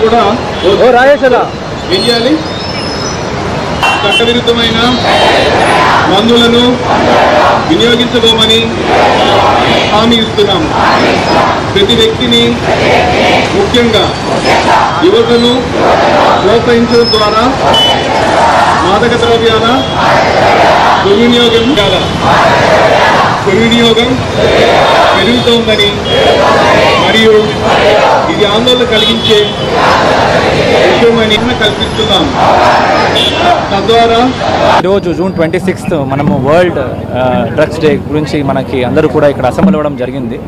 కూడా ఏం చేయాలి? చట్టవిరుద్ధమైన మందులను వినియోగించబోమని హామీ ఇస్తున్నాము. ప్రతి వ్యక్తిని, ముఖ్యంగా యువతను ప్రోత్సహించడం ద్వారా మాదక ద్రవ్యాల దుర్వినియోగం పెరుగుతోందని మరియు ఇది ఆందోళన కలిగించే విషయమని కల్పిస్తున్నాం. తద్వారా ఈరోజు జూన్ 26 మనము వరల్డ్ డ్రగ్స్ డే గురించి మనకి అందరూ కూడా ఇక్కడ అసెంబ్లీ అవ్వడం జరిగింది.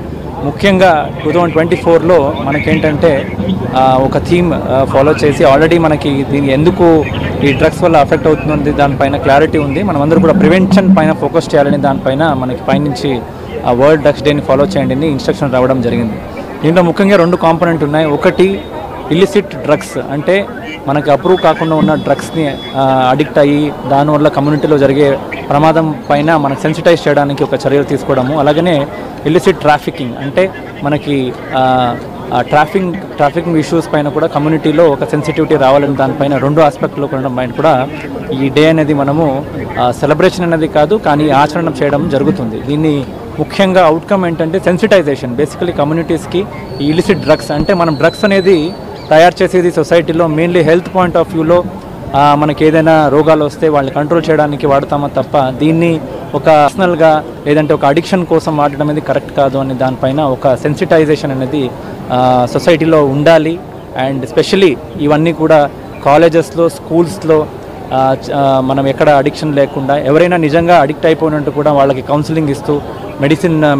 ముఖ్యంగా 2024లో మనకేంటంటే ఒక థీమ్ ఫాలో చేసి ఆల్రెడీ మనకి దీని ఎందుకు ఈ డ్రగ్స్ వల్ల అఫెక్ట్ అవుతుంది దానిపైన క్లారిటీ ఉంది. మనం అందరూ కూడా ప్రివెన్షన్ పైన ఫోకస్ చేయాలని దానిపైన మనకి పైనుంచి వరల్డ్ డ్రగ్స్ డేని ఫాలో చేయండి అని ఇన్స్ట్రక్షన్ రావడం జరిగింది. దీంట్లో ముఖ్యంగా 2 కాంపోనెంట్ ఉన్నాయి. ఒకటి ఇల్లిసిట్ డ్రగ్స్, అంటే మనకి అప్రూవ్ కాకుండా ఉన్న డ్రగ్స్ని అడిక్ట్ అయ్యి దానివల్ల కమ్యూనిటీలో జరిగే ప్రమాదం పైన మనకు సెన్సిటైజ్ చేయడానికి ఒక చర్యలు తీసుకోవడము. అలాగనే ఇల్లిసిట్ ట్రాఫికింగ్, అంటే మనకి ట్రాఫికింగ్ ఇష్యూస్ పైన కూడా కమ్యూనిటీలో ఒక సెన్సిటివిటీ రావాలని దానిపైన 2 ఆస్పెక్ట్లో కొనడం పైన కూడా ఈ డే అనేది మనము సెలబ్రేషన్ అనేది కాదు కానీ ఆచరణ చేయడం జరుగుతుంది. దీన్ని ముఖ్యంగా అవుట్కమ్ ఏంటంటే సెన్సిటైజేషన్. బేసికలీ కమ్యూనిటీస్కి ఈ ఇలిసిట్ డ్రగ్స్, అంటే మనం డ్రగ్స్ అనేది తయారు చేసేది సొసైటీలో మెయిన్లీ హెల్త్ పాయింట్ ఆఫ్ వ్యూలో మనకి ఏదైనా రోగాలు వస్తే వాళ్ళని కంట్రోల్ చేయడానికి వాడతామో తప్ప దీన్ని ఒక పర్సనల్గా లేదంటే ఒక అడిక్షన్ కోసం వాడడం అనేది కరెక్ట్ కాదు అని దానిపైన ఒక సెన్సిటైజేషన్ అనేది సొసైటీలో ఉండాలి. అండ్ స్పెషలీ ఇవన్నీ కూడా కాలేజెస్లో, స్కూల్స్లో మనం ఎక్కడ అడిక్షన్ లేకుండా ఎవరైనా నిజంగా అడిక్ట్ అయిపోయినట్టు కూడా వాళ్ళకి కౌన్సిలింగ్ ఇస్తూ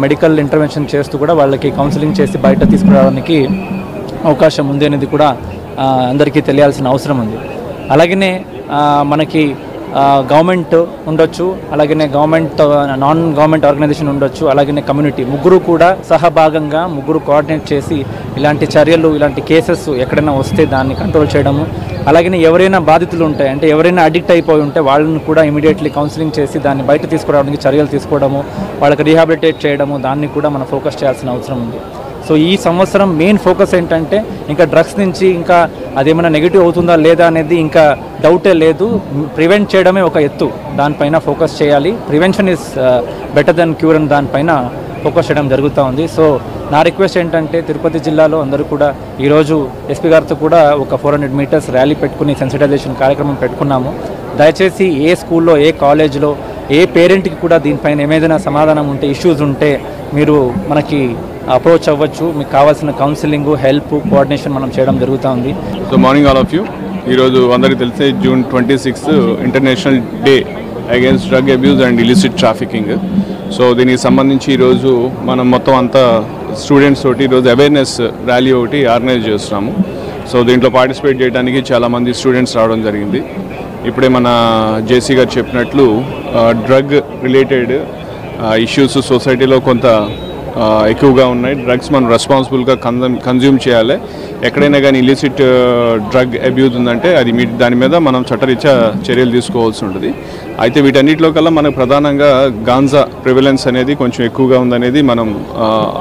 మెడికల్ ఇంటర్వెన్షన్ చేస్తూ కూడా వాళ్ళకి కౌన్సిలింగ్ చేసి బయట తీసుకురావడానికి అవకాశం ఉంది అనేది కూడా అందరికీ తెలియాల్సిన అవసరం ఉంది. అలాగనే మనకి గవర్నమెంట్ ఉండొచ్చు, అలాగనే నాన్ గవర్నమెంట్ ఆర్గనైజేషన్ ఉండొచ్చు, అలాగనే కమ్యూనిటీ, ముగ్గురు కూడా సహభాగంగా ముగ్గురు కోఆర్డినేట్ చేసి ఇలాంటి చర్యలు, ఇలాంటి కేసెస్ ఎక్కడైనా వస్తే దాన్ని కంట్రోల్ చేయడము. అలాగనే ఎవరైనా బాధితులు ఉంటాయి, అంటే ఎవరైనా అడిక్ట్ అయిపోయి ఉంటే వాళ్ళని కూడా ఇమీడియట్లీ కౌన్సిలింగ్ చేసి దాన్ని బయట తీసుకురావడానికి చర్యలు తీసుకోవడము, వాళ్ళకి రీహాబిలిటేట్ చేయడము, దాన్ని కూడా మనం ఫోకస్ చేయాల్సిన అవసరం ఉంది. సో ఈ సంవత్సరం మెయిన్ ఫోకస్ ఏంటంటే ఇంకా డ్రగ్స్ నుంచి ఇంకా అదేమైనా నెగిటివ్ అవుతుందా లేదా అనేది ఇంకా డౌటే లేదు. ప్రివెంట్ చేయడమే ఒక ఎత్తు, దానిపైన ఫోకస్ చేయాలి. Prevention is better than cure అని దానిపైన ఫోకస్ చేయడం జరుగుతూ ఉంది. సో నా రిక్వెస్ట్ ఏంటంటే తిరుపతి జిల్లాలో అందరూ కూడా ఈరోజు ఎస్పీ గారితో కూడా ఒక 400 మీటర్స్ ర్యాలీ పెట్టుకుని సెన్సిటైజేషన్ కార్యక్రమం పెట్టుకున్నాము. దయచేసి ఏ స్కూల్లో, ఏ కాలేజ్లో, ఏ పేరెంట్కి కూడా దీనిపైన ఏదైనా సమాధానం ఉంటే, ఇష్యూస్ ఉంటే మీరు మనకి అప్రోచ్ అవ్వచ్చు. మీకు కావాల్సిన కౌన్సిలింగ్, హెల్ప్, కోఆర్డినేషన్ మనం చేయడం జరుగుతూ ఉంది. So morning all of you. ఈరోజు అందరికీ తెలిసే June 26 international day against drug abuse and illicit trafficking. So దీనికి సంబంధించి ఈరోజు మనం మొత్తం అంతా స్టూడెంట్స్ తోటి ఈరోజు అవేర్నెస్ ర్యాలీ ఒకటి ఆర్గనైజ్ చేస్తున్నాము. సో దీంట్లో పార్టిసిపేట్ చేయడానికి చాలామంది స్టూడెంట్స్ రావడం జరిగింది. ఇప్పుడే మన జేసీ గారు చెప్పినట్లు డ్రగ్ రిలేటెడ్ ఇష్యూస్ సొసైటీలో కొంత ఎక్కువగా ఉన్నాయి. డ్రగ్స్ మనం రెస్పాన్సిబుల్గా కన్జ్యూమ్ చేయాలి. ఎక్కడైనా కానీ ఇలిసిట్ డ్రగ్ అబ్యూజ్ ఉందంటే అది దాని మీద మనం చట్టరీత్యా చర్యలు తీసుకోవాల్సి ఉంటుంది. అయితే వీటన్నిటిలో కల్లా మనకు ప్రధానంగా గాంజా ప్రివలెన్స్ అనేది కొంచెం ఎక్కువగా ఉందనేది మనం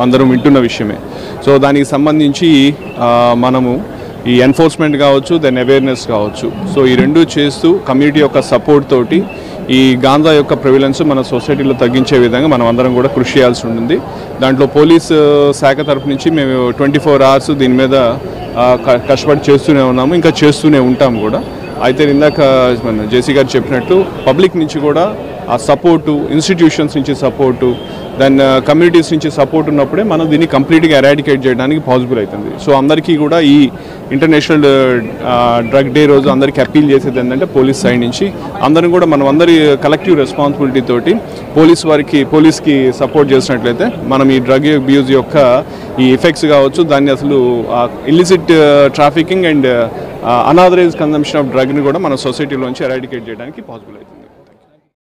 అందరం వింటున్న విషయమే. సో దానికి సంబంధించి మనము ఈ ఎన్ఫోర్స్మెంట్ కావచ్చు, దెన్ అవేర్నెస్ కావచ్చు, సో ఈ రెండు చేస్తూ కమ్యూనిటీ యొక్క సపోర్ట్ తోటి ఈ గాంజా యొక్క ప్రివిలెన్స్ మన సొసైటీలో తగ్గించే విధంగా మనం అందరం కూడా కృషి చేయాల్సి ఉంటుంది. దాంట్లో పోలీసు శాఖ తరఫు నుంచి మేము 24 hours దీని మీద కష్టపడి చేస్తూనే ఉన్నాము, ఇంకా చేస్తూనే ఉంటాము కూడా. అయితే ఇందాక మన జేసీ గారు చెప్పినట్టు పబ్లిక్ నుంచి కూడా ఆ సపోర్టు, ఇన్స్టిట్యూషన్స్ నుంచి సపోర్టు, దెన్ కమ్యూనిటీస్ నుంచి సపోర్ట్ ఉన్నప్పుడే మనం దీన్ని కంప్లీట్గా ఎరాడికేట్ చేయడానికి పాసిబుల్ అవుతుంది. సో అందరికీ కూడా ఈ ఇంటర్నేషనల్ డ్రగ్ డే రోజు అందరికీ అప్పీల్ చేసేది ఏంటంటే పోలీస్ సైడ్ నుంచి అందరం కూడా మనం అందరి కలెక్టివ్ రెస్పాన్సిబిలిటీ తోటి పోలీస్కి సపోర్ట్ చేసినట్లయితే మనం ఈ డ్రగ్ అబ్యూజ్ యొక్క ఈ ఎఫెక్ట్స్ కావచ్చు, దాన్ని అసలు illicit trafficking and unauthorised consumption of డ్రగ్ని కూడా మన సొసైటీలోంచి ఎరాడికేట్ చేయడానికి పాసిబుల్ అవుతుంది.